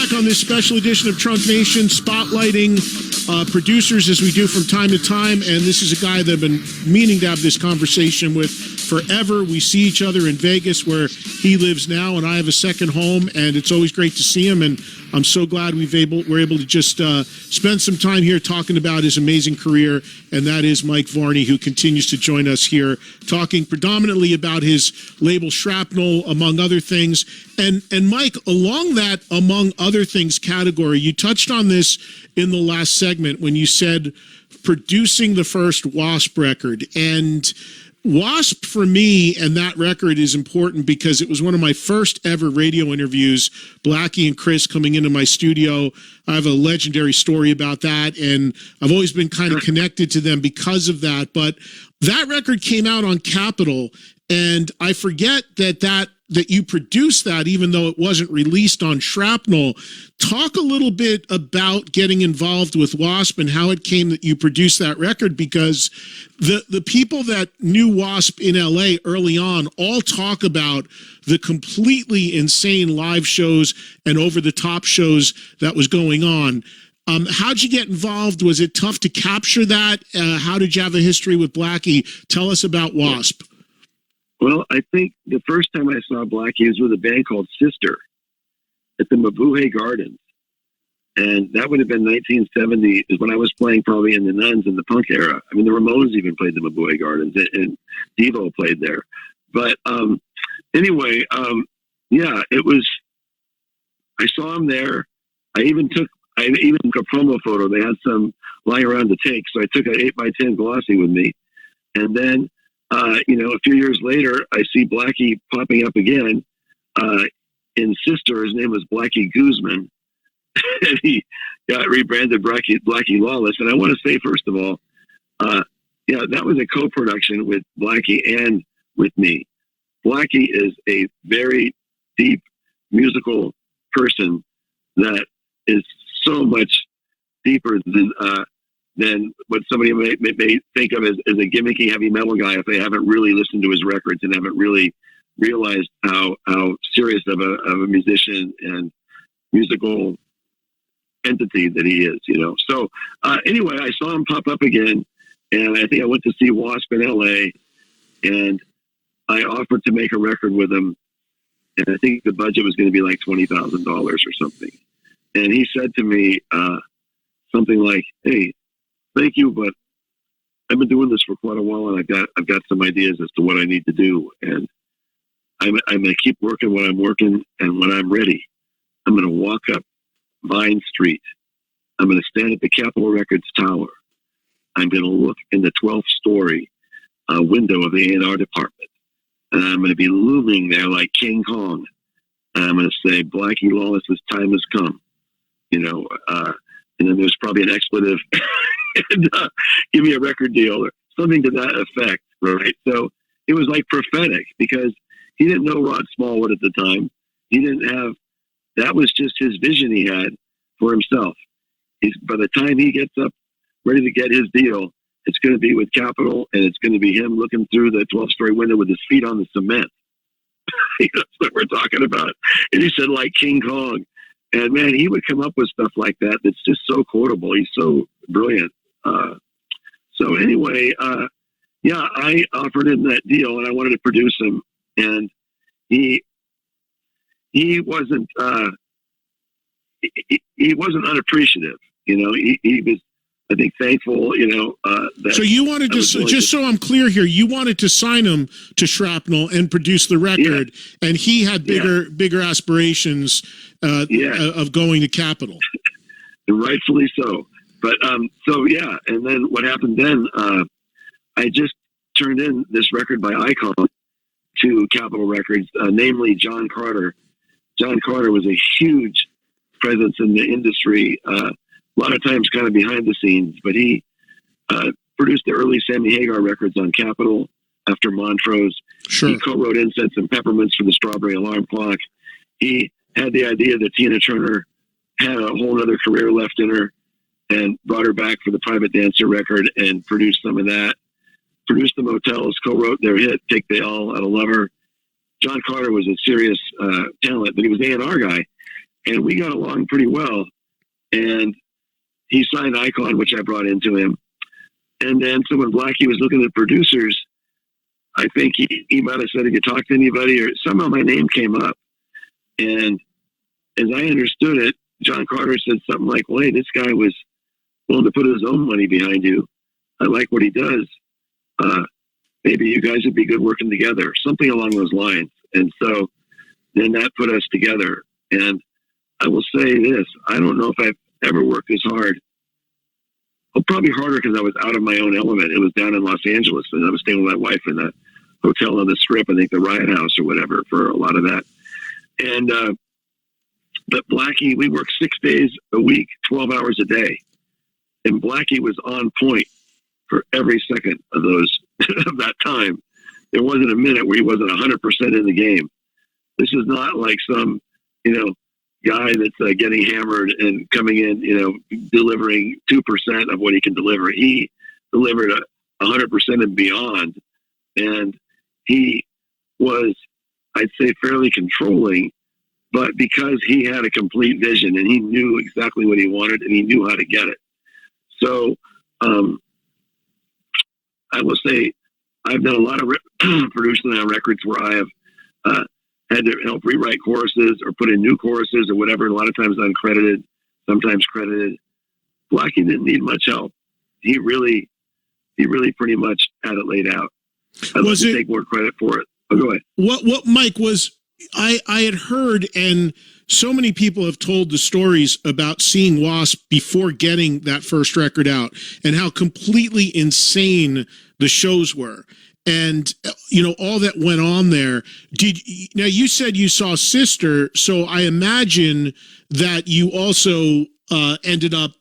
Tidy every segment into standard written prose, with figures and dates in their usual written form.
back on this special edition of Trunk Nation, spotlighting producers as we do from time to time. And this is a guy that I've been meaning to have this conversation with forever. We see each other in Vegas, where he lives now, and I have a second home, and it's always great to see him. And I'm so glad we're able to just spend some time here talking about his amazing career, and that is Mike Varney, who continues to join us here, talking predominantly about his label Shrapnel, among other things. And Mike, along that among other things category, you touched on this in the last segment when you said producing the first WASP record. And WASP for me, and that record is important because it was one of my first ever radio interviews. Blackie and Chris coming into my studio. I have a legendary story about that, and I've always been kind of connected to them because of that. But that record came out on Capitol, and I forget that you produced that, even though it wasn't released on Shrapnel. Talk a little bit about getting involved with WASP and how it came that you produced that record, because the people that knew WASP in LA early on all talk about the completely insane live shows and over-the-top shows that was going on. How'd you get involved? Was it tough to capture that? How did you have a history with Blackie? Tell us about WASP. Well, I think the first time I saw Blackie was with a band called Sister at the Mabuhay Gardens. And that would have been 1970, is when I was playing probably in the Nuns in the punk era. I mean, the Ramones even played the Mabuhay Gardens, and Devo played there. But anyway, yeah, it was, I saw him there. I even took a promo photo. They had some lying around to take. So I took an 8x10 glossy with me. And then, a few years later, I see Blackie popping up again in Sister. His name was Blackie Guzman. And he got rebranded Blackie Lawless. And I want to say, first of all, that was a co-production with Blackie and with me. Blackie is a very deep musical person that is so much deeper than what somebody may think of as a gimmicky heavy metal guy if they haven't really listened to his records and haven't really realized how serious of a musician and musical entity that he is, So anyway, I saw him pop up again, and I think I went to see WASP in LA, and I offered to make a record with him, and I think the budget was going to be like $20,000 or something. And he said to me something like, "Hey, thank you, but I've been doing this for quite a while, and I've got some ideas as to what I need to do, and I'm going to keep working what I'm working, and when I'm ready, I'm going to walk up Vine Street. I'm going to stand at the Capitol Records Tower. I'm going to look in the 12th story window of the A&R department, and I'm going to be looming there like King Kong. And I'm going to say, Blackie Lawless's time has come, and then there's probably an expletive and give me a record deal or something to that effect, right? So it was like prophetic, because he didn't know Rod Smallwood at the time. He didn't have, that was just his vision he had for himself. By the time he gets up ready to get his deal, it's going to be with Capitol, and it's going to be him looking through the 12-story window with his feet on the cement. That's what we're talking about. And he said, like King Kong. And man, he would come up with stuff like that that's just so quotable. He's so brilliant. So anyway, I offered him that deal, and I wanted to produce him. And he wasn't he wasn't unappreciative. He was, I think, thankful. That so you wanted to, just so I'm clear here, you wanted to sign him to Shrapnel and produce the record, and he had bigger aspirations of going to Capitol. Rightfully so. But and then what happened then? I just turned in this record by Icon to Capitol Records, namely John Carter. John Carter was a huge presence in the industry. A lot of times kind of behind the scenes, but he produced the early Sammy Hagar records on Capitol after Montrose. Sure. He co-wrote Incense and Peppermints for the Strawberry Alarm Clock. He had the idea that Tina Turner had a whole other career left in her, and brought her back for the Private Dancer record and produced some of that. Produced the Motels, co-wrote their hit, Take the L Out of Lover. John Carter was a serious talent, but he was an A&R guy. and we got along pretty well. And he signed Icon, which I brought into him. And then so when Blackie was looking at producers, I think he might have said, "Have you talked to anybody?" Or somehow my name came up. And as I understood it, John Carter said something like, "Well, hey, this guy was willing to put his own money behind you. I like what he does. Maybe you guys would be good working together," something along those lines. And so then that put us together. And I will say this, I don't know if I've ever worked as hard. Well, probably harder because I was out of my own element. It was down in Los Angeles, and I was staying with my wife in a hotel on the Strip, I think the Riot House or whatever, for a lot of that. And but Blackie, we worked 6 days a week, 12 hours a day. And Blackie was on point for every second of those of that time. There wasn't a minute where he wasn't 100% in the game. This is not like some, guy that's getting hammered and coming in, delivering 2% of what he can deliver. He delivered 100% and beyond. And he was, I'd say, fairly controlling, but because he had a complete vision and he knew exactly what he wanted and he knew how to get it. So I will say I've done a lot of producing on records where I have had to help rewrite choruses or put in new choruses or whatever. A lot of times uncredited, sometimes credited. Blackie didn't need much help. He really pretty much had it laid out. I'd like to take more credit for it. Oh, go ahead. What Mike was, I had heard, and so many people have told the stories about seeing WASP before getting that first record out and how completely insane the shows were. And, all that went on there. Now you said you saw Sister, so I imagine that you also ended up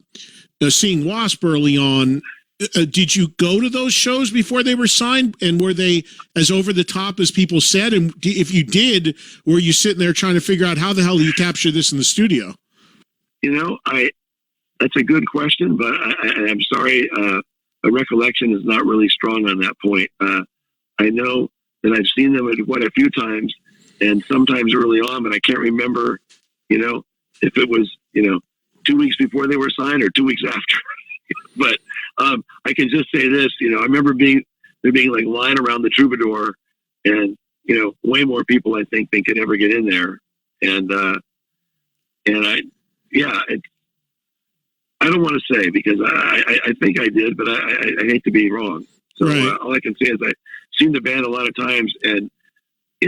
seeing WASP early on. Did you go to those shows before they were signed? And were they as over the top as people said? And if you did, were you sitting there trying to figure out how the hell do you capture this in the studio? That's a good question, but I'm sorry. A recollection is not really strong on that point. I know that I've seen them quite a few times, and sometimes early on, but I can't remember, if it was, 2 weeks before they were signed or 2 weeks after. But I can just say this, I remember there being like line around the Troubadour, and way more people I think than could ever get in there, and I don't want to say because I think I did, but I hate to be wrong. So right. All I can say is I've seen the band a lot of times, and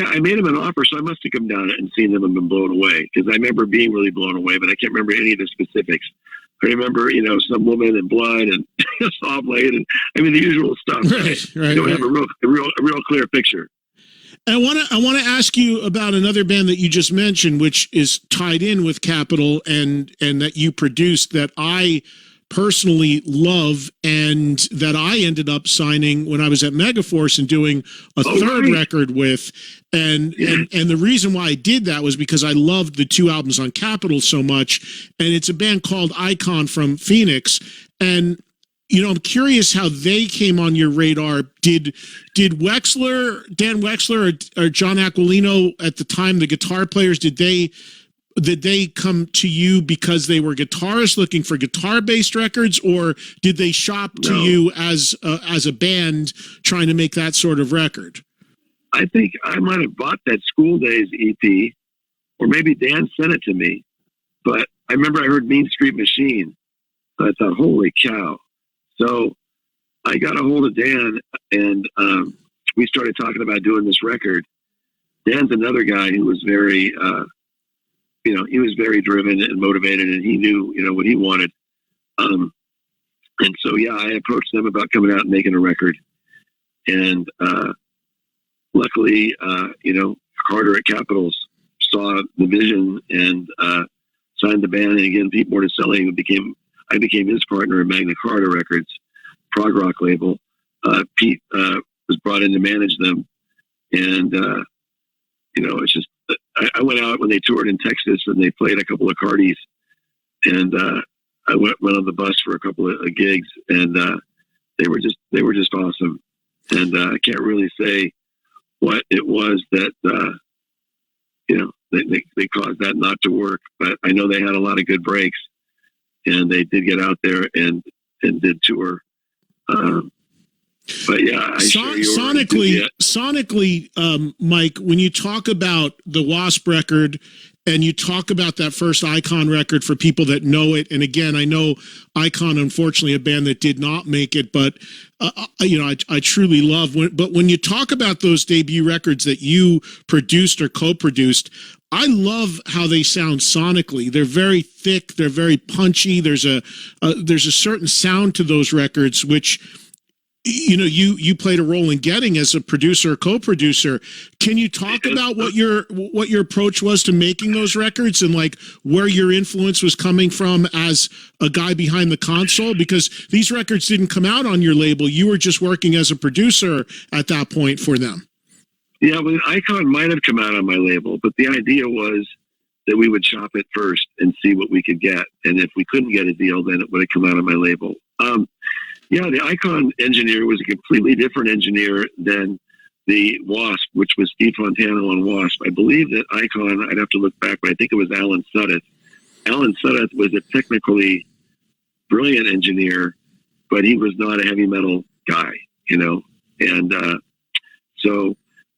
I made them an offer, so I must have come down and seen them and been blown away, because I remember being really blown away, but I can't remember any of the specifics. I remember, some woman in blood and saw blade, and the usual stuff. Right, I don't have a real clear picture. And I want to ask you about another band that you just mentioned, which is tied in with Capitol and that you produced, that I personally love, and that I ended up signing when I was at Megaforce and doing a third record with. And the reason why I did that was because I loved the two albums on Capitol so much. And it's a band called Icon from Phoenix. And I'm curious how they came on your radar. Did Dan Wexler or John Aquilino at the time, the guitar players, did they come to you because they were guitarists looking for guitar-based records, or did they shop to you as a band trying to make that sort of record? I think I might have bought that School Days EP, or maybe Dan sent it to me. But I remember I heard Mean Street Machine. So I thought, holy cow. So I got a hold of Dan, and we started talking about doing this record. Dan's another guy who was very, he was very driven and motivated, and he knew, what he wanted. And so, I approached them about coming out and making a record. And luckily, Carter at Capitol saw the vision and signed the band. And again, Pete Morticelli I became his partner at Magna Carta Records, prog rock label. Pete was brought in to manage them. And, it's just, I went out when they toured in Texas and they played a couple of Cardis, and I went on the bus for a couple of gigs, and they were just awesome. And I can't really say what it was that they caused that not to work. But I know they had a lot of good breaks, and they did get out there and did tour. But yeah, sonically, Mike, when you talk about the WASP record and you talk about that first Icon record for people that know it, and again, I know Icon, unfortunately, a band that did not make it, but I truly love. But when you talk about those debut records that you produced or co-produced, I love how they sound sonically. They're very thick. They're very punchy. There's a certain sound to those records, which you played a role in getting as a producer or co-producer. Can you talk about what your approach was to making those records and like where your influence was coming from as a guy behind the console? Because these records didn't come out on your label. You were just working as a producer at that point for them. Yeah, well, Icon might have come out on my label, but the idea was that we would shop it first and see what we could get. And if we couldn't get a deal, then it would have come out on my label. Yeah, the Icon engineer was a completely different engineer than the WASP, which was Steve Fontano on WASP. I believe that Icon, I'd have to look back, but I think it was Alan Suddeth. Alan Suddeth was a technically brilliant engineer, but he was not a heavy metal guy, And so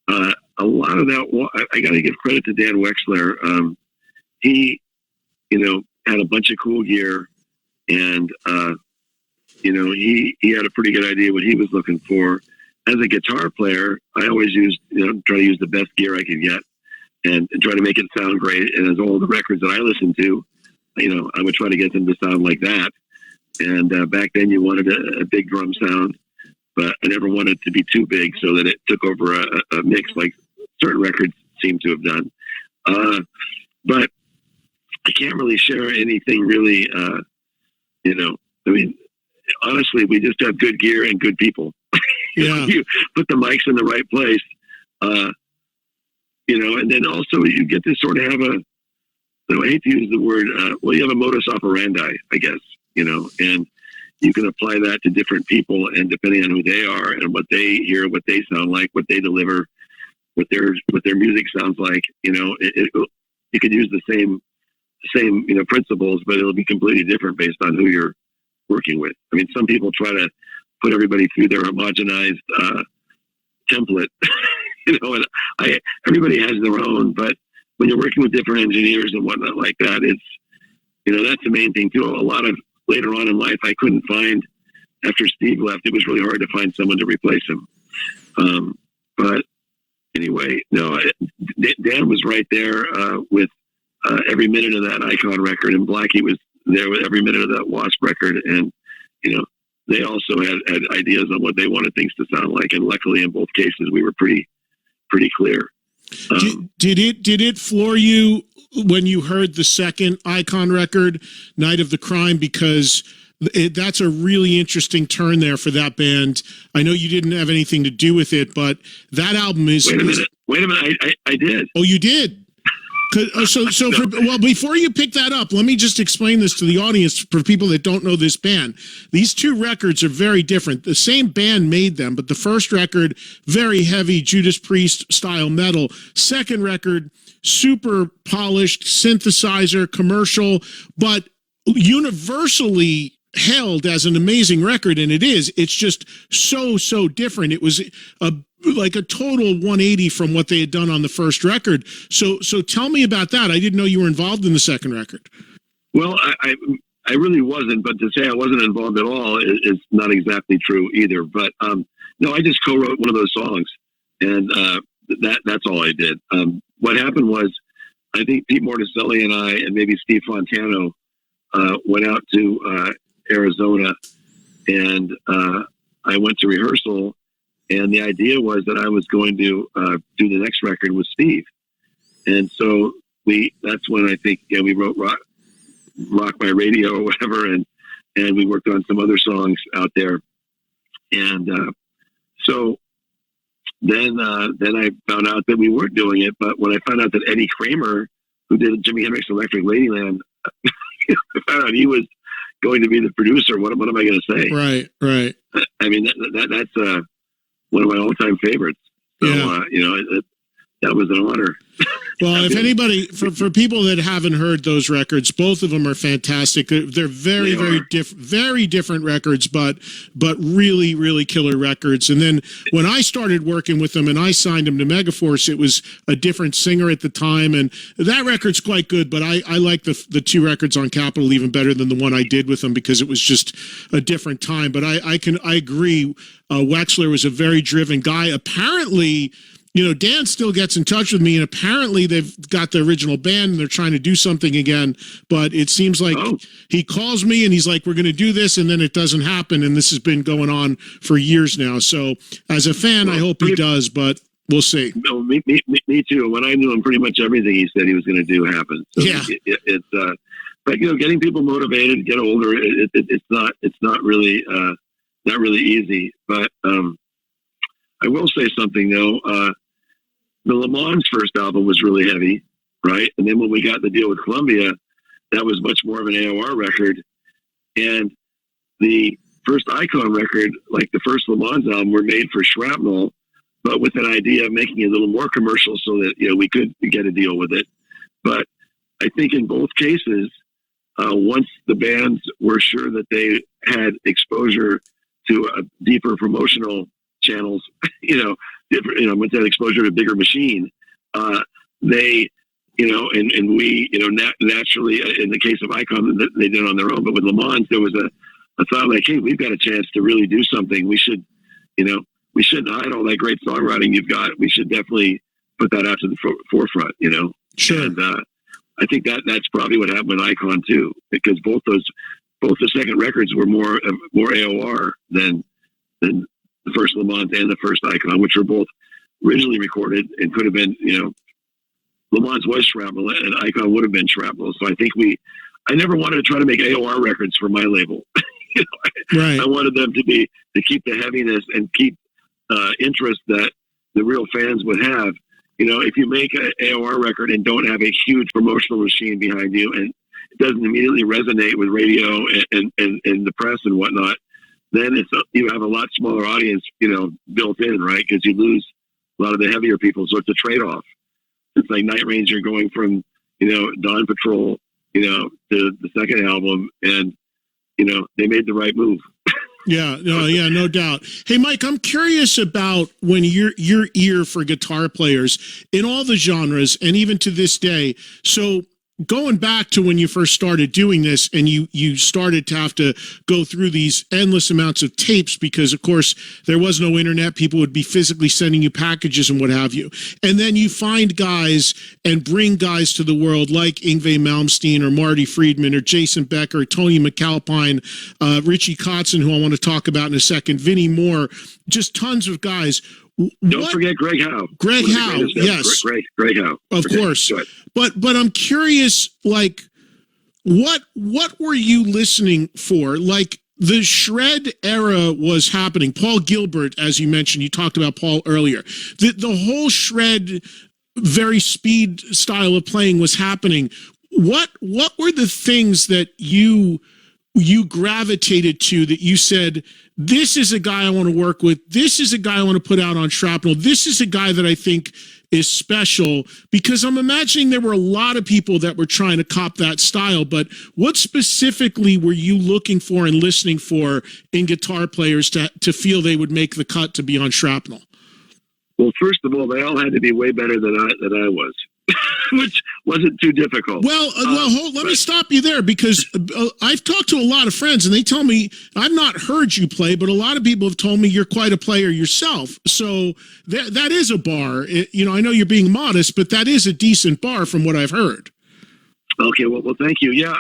a lot of that, I got to give credit to Dan Wexler. He, had a bunch of cool gear, and he had a pretty good idea what he was looking for. As a guitar player, I always used, try to use the best gear I could get and try to make it sound great. And as all the records that I listened to, I would try to get them to sound like that. And back then you wanted a big drum sound, but I never wanted it to be too big so that it took over a mix like certain records seem to have done. But I can't really share anything really, honestly, we just have good gear and good people. Yeah. You put the mics in the right place, and then also you get to sort of have I hate to use the word, you have a modus operandi, I guess, and you can apply that to different people, and depending on who they are and what they hear, what they sound like, what they deliver, what their music sounds like, you could use the same principles, but it'll be completely different based on who you're working with. I mean, some people try to put everybody through their homogenized template, and everybody has their own, but when you're working with different engineers and whatnot like that, it's, that's the main thing too. A lot of later on in life, I couldn't find, after Steve left, it was really hard to find someone to replace him. But anyway, no, Dan was right there with every minute of that Icon record, and Blackie was there with every minute of that WASP record, and they also had ideas on what they wanted things to sound like, and luckily in both cases we were pretty clear. Did it floor you when you heard the second Icon record, Night of the Crime? Because that's a really interesting turn there for that band. I know you didn't have anything to do with it, but that album is... Wait a minute. I did. Oh, you did? Before you pick that up, let me just explain this to the audience for people that don't know this band. These two records are very different. The same band made them, but the first record, very heavy Judas Priest style metal. Second record, super polished synthesizer, commercial, but universally hailed as an amazing record, and it is. It's just so different. It was like a total 180 from what they had done on the first record. So tell me about that. I didn't know you were involved in the second record. Well, I really wasn't, but to say I wasn't involved at all is not exactly true either. But no, I just co-wrote one of those songs, and that's all I did. What happened was, I think Pete Morticelli and I, and maybe Steve Fontano, went out to Arizona, and I went to rehearsal, and the idea was that I was going to do the next record with Steve. And so that's when I think, we wrote Rock My Radio or whatever, and we worked on some other songs out there. And so then I found out that we weren't doing it, but when I found out that Eddie Kramer, who did Jimi Hendrix Electric Ladyland, I found out he was going to be the producer. What am I going to say? Right. I mean, that's one of my all-time favorites. So, yeah. That was an honor. Well, if anybody, for people that haven't heard those records, both of them are fantastic. They're very, very different records, but really, really killer records. And then when I started working with them and I signed them to Megaforce, it was a different singer at the time, and that record's quite good. But I like the two records on Capitol even better than the one I did with them because it was just a different time. But I agree. Wexler was a very driven guy. Apparently, you know, Dan still gets in touch with me, and apparently they've got the original band and they're trying to do something again. But it seems like he calls me and he's like, we're going to do this, and then it doesn't happen. And this has been going on for years now. So as a fan, I hope he does, but we'll see. No, me too. When I knew him, pretty much everything he said he was going to do happened. So yeah. It's but you know, getting people motivated, get older, it's not really easy. But I will say something though. The Le Mans first album was really heavy, right? And then when we got the deal with Columbia, that was much more of an AOR record. And the first Icon record, like the first Le Mans album, were made for Shrapnel, but with an idea of making it a little more commercial so that, you know, we could get a deal with it. But I think in both cases, once the bands were sure that they had exposure to a deeper promotional channels, once they had exposure to a bigger machine, they, and we, naturally, in the case of Icon, they did it on their own. But with Le Mans, there was a thought like, hey, we've got a chance to really do something. We should, we shouldn't hide all that great songwriting you've got. We should definitely put that out to the forefront, Sure. And I think that's probably what happened with Icon too, because both the second records were more AOR than the first Le Mans and the first Icon, which were both originally recorded and could have been, Le Mans was Shrapnel and Icon would have been Shrapnel. So I think I never wanted to try to make AOR records for my label. Right. I wanted them to keep the heaviness and keep interest that the real fans would have. If you make an AOR record and don't have a huge promotional machine behind you and it doesn't immediately resonate with radio and the press and whatnot, then you have a lot smaller audience, built in, right? Because you lose a lot of the heavier people. So it's a trade-off. It's like Night Ranger going from, Dawn Patrol, to the second album, and, they made the right move. Yeah, no doubt. Hey, Mike, I'm curious about when your ear for guitar players in all the genres, and even to this day. So going back to when you first started doing this and you started to have to go through these endless amounts of tapes because, of course, there was no internet. People would be physically sending you packages and what have you. And then you find guys and bring guys to the world like Yngwie Malmsteen or Marty Friedman or Jason Becker, Tony McAlpine, Richie Kotzen, who I want to talk about in a second, Vinnie Moore, just tons of guys. Don't forget Greg Howe. Greg Howe, yes. Greg Howe. Of course. But I'm curious, like, what were you listening for? Like, the shred era was happening. Paul Gilbert, as you mentioned, you talked about Paul earlier. The whole shred, very speed style of playing was happening. What were the things that you gravitated to that you said, this is a guy I want to work with. This is a guy I want to put out on Shrapnel. This is a guy that I think is special, because I'm imagining there were a lot of people that were trying to cop that style. But what specifically were you looking for and listening for in guitar players to feel they would make the cut to be on Shrapnel? Well, first of all, they all had to be way better than I was. Which wasn't too difficult. Well, let me stop you there, because I've talked to a lot of friends and they tell me, I've not heard you play, but a lot of people have told me you're quite a player yourself. So that is a bar. I know you're being modest, but that is a decent bar from what I've heard. Okay, well, thank you. Yeah,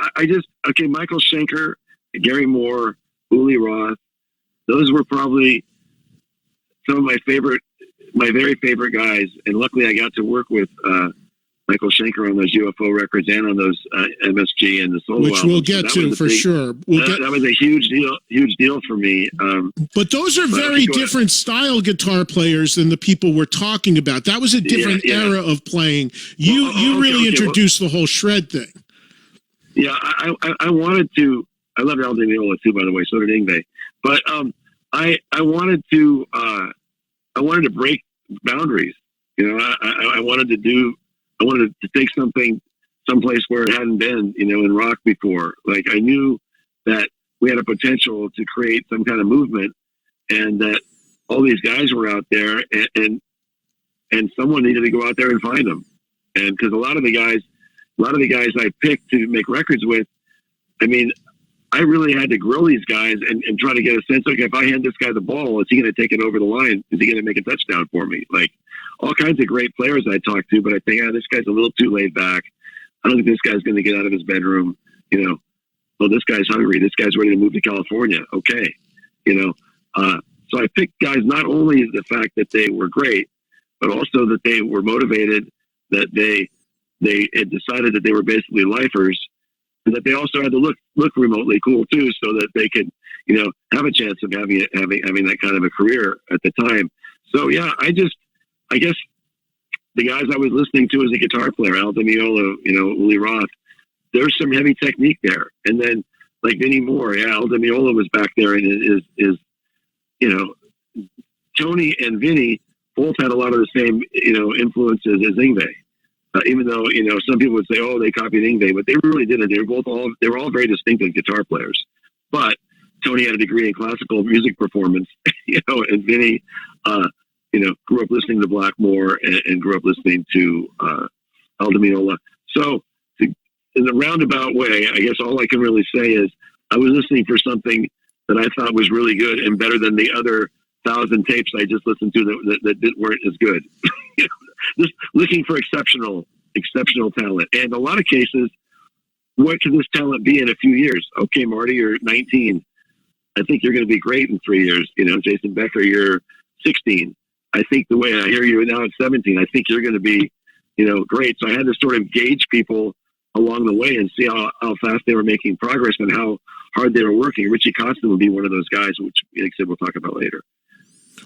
Michael Schenker, Gary Moore, Uli Roth, those were probably some of my very favorite guys. And luckily I got to work with Michael Schenker on those UFO records and on those MSG and the solo albums. Which we'll get to for sure. That was a huge deal for me. But those are very different style guitar players than the people we're talking about. That was a different era of playing. You really introduced the whole shred thing. Yeah, I wanted to. I love Al Di Meola too, by the way. So did Yngwie. But I wanted to break boundaries. I wanted to do I wanted to take something someplace where it hadn't been, in rock before. Like I knew that we had a potential to create some kind of movement, and that all these guys were out there, and someone needed to go out there and find them. And because a lot of the guys I picked to make records with, I mean, I really had to grill these guys and try to get a sense of, okay, if I hand this guy the ball, is he going to take it over the line? Is he going to make a touchdown for me? Like all kinds of great players I talked to, but I think, this guy's a little too laid back. I don't think this guy's going to get out of his bedroom. Well, this guy's hungry. This guy's ready to move to California. Okay. So I picked guys, not only the fact that they were great, but also that they were motivated, that they had decided that they were basically lifers, and that they also had to look remotely cool too, so that they could, have a chance of having that kind of a career at the time. So yeah, I guess the guys I was listening to as a guitar player, Al Di Meola, Uli Roth, there's some heavy technique there. And then like Vinnie Moore, Al Di Meola was back there, and is Tony and Vinnie both had a lot of the same, influences as Yngwie. Even though, some people would say, oh, they copied Yngwie, but they really didn't. They were all very distinctive guitar players. But Tony had a degree in classical music performance, and Vinnie, grew up listening to Blackmore and grew up listening to Al Di Meola. So in a roundabout way, I guess all I can really say is I was listening for something that I thought was really good and better than the other 1,000 tapes I just listened to that weren't as good. Just looking for exceptional talent. And in a lot of cases, what can this talent be in a few years? Okay, Marty, you're 19. I think you're going to be great in 3 years. Jason Becker, you're 16. I think the way I hear you now at 17, I think you're going to be, great. So I had to sort of gauge people along the way and see how fast they were making progress and how hard they were working. Richie Kotzen would be one of those guys, which, like I said, we'll talk about later.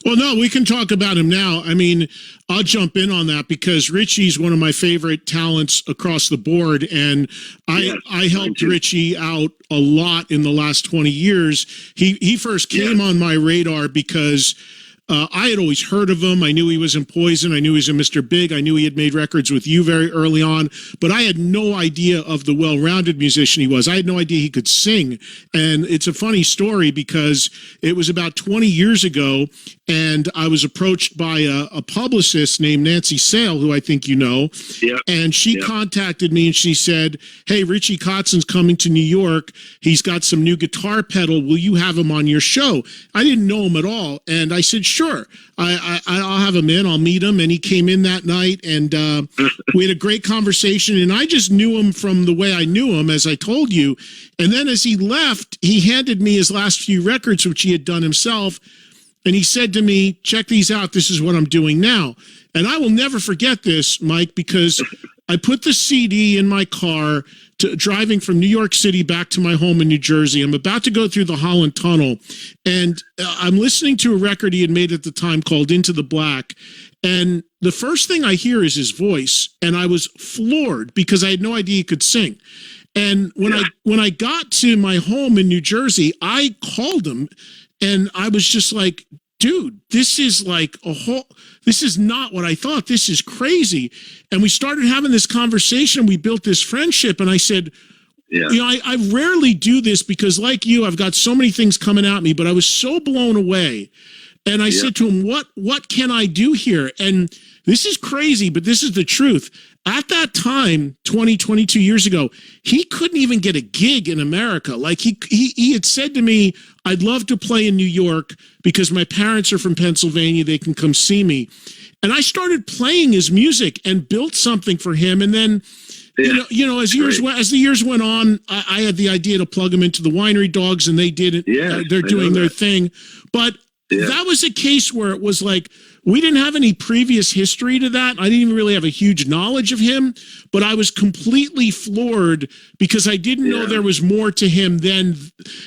Well, no, we can talk about him now. I mean, I'll jump in on that because Richie's one of my favorite talents across the board. And I helped Richie out a lot in the last 20 years. He first came on my radar because I had always heard of him. I knew he was in Poison. I knew he was in Mr. Big. I knew he had made records with you very early on, but I had no idea of the well-rounded musician he was. I had no idea he could sing. And it's a funny story because it was about 20 years ago, and I was approached by a publicist named Nancy Sale, who I think you know. Yeah. And she contacted me and she said, hey, Richie Kotzen's coming to New York. He's got some new guitar pedal. Will you have him on your show? I didn't know him at all. And I said, sure, I'll have him in. I'll meet him. And he came in that night, and we had a great conversation. And I just knew him from the way I knew him, as I told you. And then as he left, he handed me his last few records, which he had done himself. And he said to me, check these out. This is what I'm doing now. And I will never forget this, Mike, because I put the CD in my car driving from New York City back to my home in New Jersey. I'm about to go through the Holland Tunnel, and I'm listening to a record he had made at the time called Into the Black. And the first thing I hear is his voice, and I was floored because I had no idea he could sing. And when I got to my home in New Jersey, I called him, and I was just like, dude, this is like this is not what I thought. This is crazy. And we started having this conversation. We built this friendship. And I said, I rarely do this because, like you, I've got so many things coming at me, but I was so blown away. And I said to him, what can I do here? And this is crazy, but this is the truth. At that time, 22 years ago, he couldn't even get a gig in America. Like he had said to me, I'd love to play in New York because my parents are from Pennsylvania. They can come see me. And I started playing his music and built something for him. And then, as the years went on, I had the idea to plug him into the Winery Dogs, and they did it. They're doing their thing. But that was a case where it was like, we didn't have any previous history to that. I didn't even really have a huge knowledge of him, but I was completely floored because I didn't know there was more to him than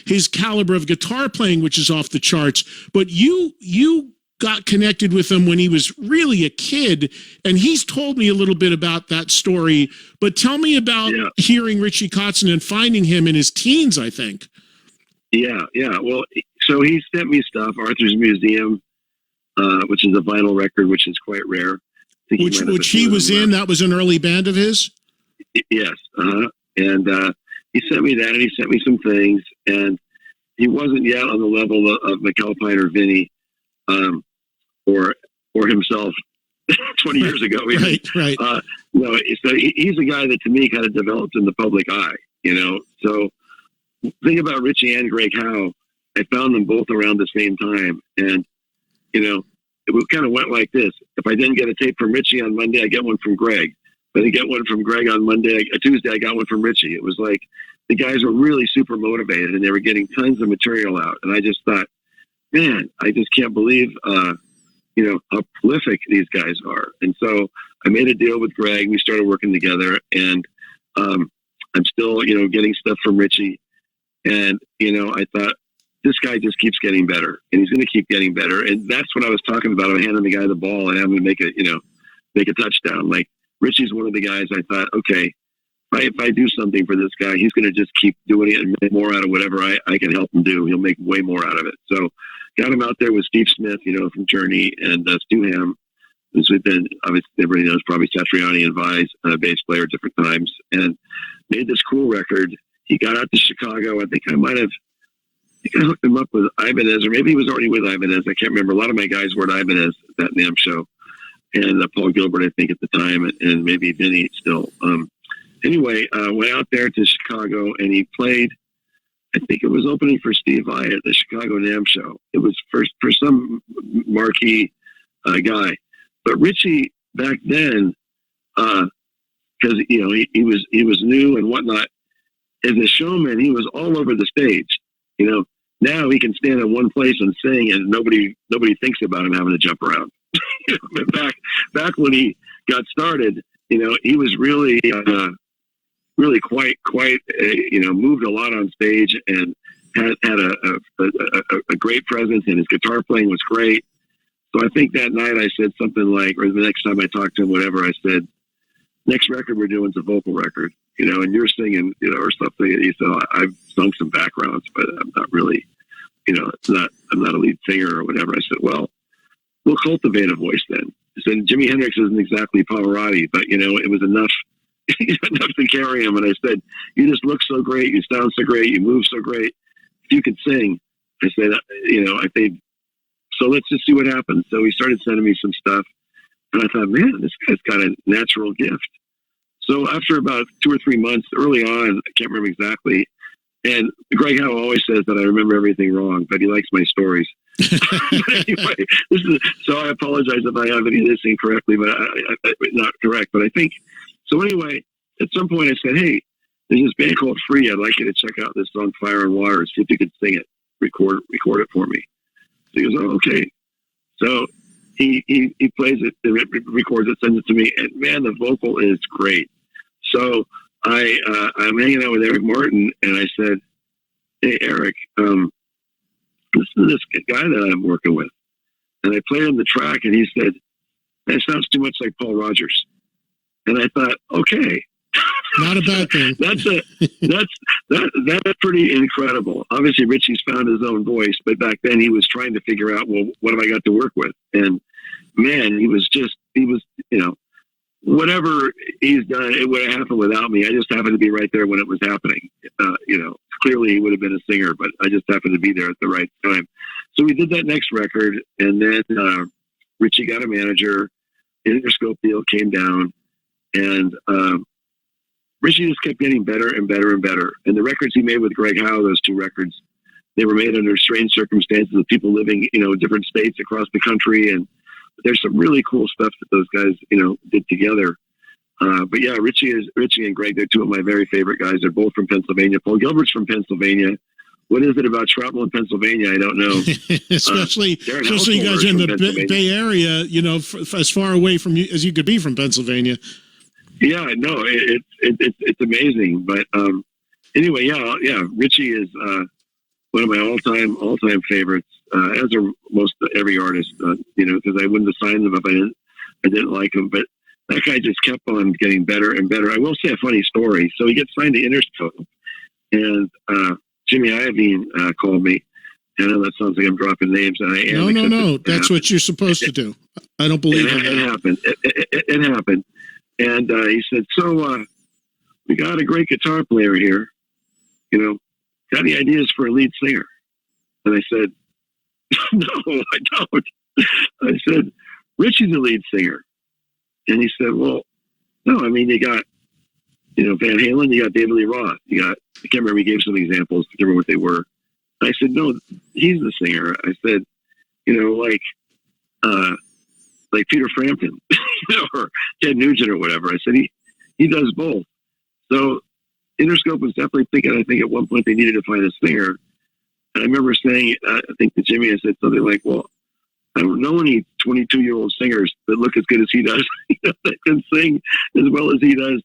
his caliber of guitar playing, which is off the charts. But you got connected with him when he was really a kid, and he's told me a little bit about that story. But tell me about hearing Richie Kotzen and finding him in his teens, I think. Yeah. Well, so he sent me stuff, Arthur's Museum, which is a vinyl record, which is quite rare. think Which he was in. That was an early band of his? Yes. And he sent me that, and he sent me some things, and he wasn't yet on the level of McAlpine or Vinny, or himself 20 years ago. Right. No, so he's a guy that to me kind of developed in the public eye, So think about Richie and Greg Howe. I found them both around the same time, and it kind of went like this. If I didn't get a tape from Richie on Monday, I get one from Greg. If I didn't get one from Greg on Tuesday, I got one from Richie. It was like the guys were really super motivated, and they were getting tons of material out. And I just thought, man, I just can't believe, how prolific these guys are. And so I made a deal with Greg. We started working together, and I'm still, getting stuff from Richie. And, I thought, this guy just keeps getting better, and he's going to keep getting better. And that's what I was talking about. I'm handing the guy the ball and having to make a touchdown. Like, Richie's one of the guys I thought, okay, if I do something for this guy, he's going to just keep doing it and make more out of whatever I can help him do. He'll make way more out of it. So got him out there with Steve Smith, from Journey, and Stu Ham, who's been, obviously, everybody knows probably Satriani and Vise, bass player at different times, and made this cool record. He got out to Chicago. I think I hooked him up with Ibanez, or maybe he was already with Ibanez. I can't remember. A lot of my guys were at Ibanez at that NAMM show. And Paul Gilbert, I think, at the time, and maybe Vinny still. Anyway, went out there to Chicago, and he played, I think it was opening for Steve Vai at the Chicago NAMM show. It was for some marquee guy. But Richie, back then, because, he was new and whatnot, as a showman, he was all over the stage. Now he can stand in one place and sing, and nobody thinks about him having to jump around. But back when he got started, he was really quite moved a lot on stage, and had a great presence, and his guitar playing was great. So I think that night I said something like, or the next time I talked to him, whatever, I said, next record we're doing is a vocal record, and you're singing, or something. He said, I've sung some backgrounds, but I'm not really, I'm not a lead singer or whatever. I said, well, we'll cultivate a voice then. I said, Jimi Hendrix isn't exactly Pavarotti, but, it was enough to carry him. And I said, you just look so great. You sound so great. You move so great. If you could sing, I said, I think, so let's just see what happens. So he started sending me some stuff. And I thought, man, this guy's got a natural gift. So after about 2 or 3 months, early on, I can't remember exactly, and Greg Howe always says that I remember everything wrong, but he likes my stories. But anyway, so I apologize if I have any of this incorrectly, but not correct. But I think, so anyway, at some point I said, hey, there's this band called Free. I'd like you to check out this song, Fire and Water, see if you could sing it, record it for me. So he goes, oh, okay. So he plays it, records it, sends it to me, and man, the vocal is great. So I'm hanging out with Eric Martin, and I said, hey, Eric, listen to this guy that I'm working with. And I played him the track, and he said, that sounds too much like Paul Rogers. And I thought, okay. Not a bad thing. That's pretty incredible. Obviously, Richie's found his own voice, but back then he was trying to figure out, well, what have I got to work with? And man, he was, whatever he's done, it would have happened without me. I just happened to be right there when it was happening. Clearly he would have been a singer, but I just happened to be there at the right time. So we did that next record, and then Richie got a manager. The Interscope deal came down, and Richie just kept getting better and better and better. And the records he made with Greg Howe, those 2 records, they were made under strange circumstances of people living, in different states across the country. And there's some really cool stuff that those guys, did together. But yeah, Richie and Greg, they're 2 of my very favorite guys. They're both from Pennsylvania. Paul Gilbert's from Pennsylvania. What is it about Shrapnel in Pennsylvania? I don't know. especially you guys in the Bay Area, as far away from you as you could be from Pennsylvania. Yeah, no, it's amazing. But anyway, yeah, Richie is one of my all-time favorites, as are most every artist, because I wouldn't have signed them if I didn't like them. But that guy just kept on getting better and better. I will say a funny story. So he gets signed to Interscope, and Jimmy Iovine called me, I know that sounds like I'm dropping names, and I am. No. That's what you're supposed to do. I don't believe it. It happened. It happened. And he said, so we got a great guitar player here. You know, got any ideas for a lead singer? And I said, no, I don't. I said, Richie's the lead singer. And he said, well, no, I mean, you got, Van Halen, you got David Lee Roth. You got, I can't remember, he gave some examples. I can't remember what they were. I said, no, he's the singer. I said, like Peter Frampton, or Ted Nugent or whatever. I said, he does both. So Interscope was definitely thinking, I think at one point they needed to find a singer. And I remember saying, I think to Jimmy, I said something like, well, I don't know any 22-year-old singers that look as good as he does, that can sing as well as he does.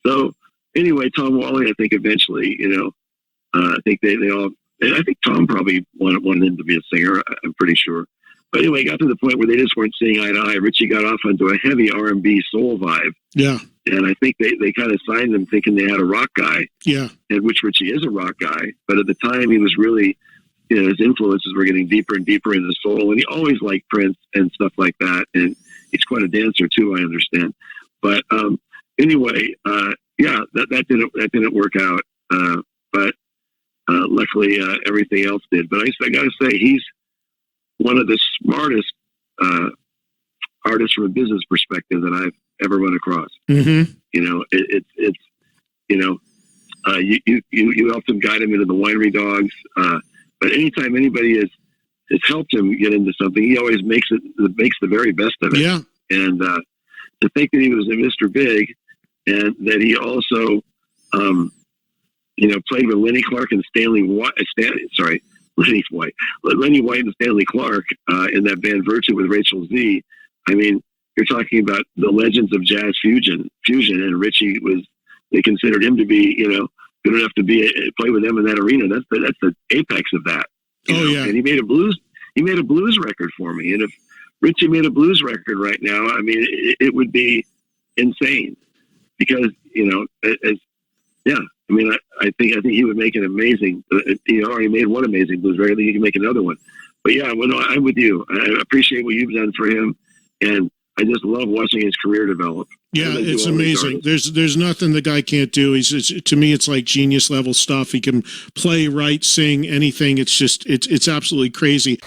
So anyway, Tom Wally, I think eventually, I think they all, I think Tom probably wanted him to be a singer. I'm pretty sure. But anyway, it got to the point where they just weren't seeing eye to eye. Richie got off onto a heavy R&B soul vibe. Yeah. And I think they kind of signed him thinking they had a rock guy. Yeah. And which Richie is a rock guy. But at the time, he was really, his influences were getting deeper and deeper into soul. And he always liked Prince and stuff like that. And he's quite a dancer, too, I understand. But anyway, that didn't work out. But luckily, everything else did. But I got to say, he's one of the smartest artists from a business perspective that I've ever run across. Mm-hmm. You helped him guide him into the winery dogs. But anytime anybody has helped him get into something, he always makes the very best of it. Yeah. And to think that he was a Mr. Big, and that he also, played with Lenny Clark and Lenny White and Stanley Clark in that band Virtue with Rachel Z. I mean, you're talking about the legends of jazz fusion, and Richie they considered him to be, good enough to play with them in that arena. That's the apex of that. Yeah. And he made a blues record for me. And if Richie made a blues record right now, I mean, it would be insane because, I think he would make an amazing, he already made one amazing blues record. I think he can make another one. But yeah, I'm with you. I appreciate what you've done for him. And I just love watching his career develop. Yeah, it's amazing. There's nothing the guy can't do. To me, it's like genius level stuff. He can play, write, sing, anything. It's absolutely crazy.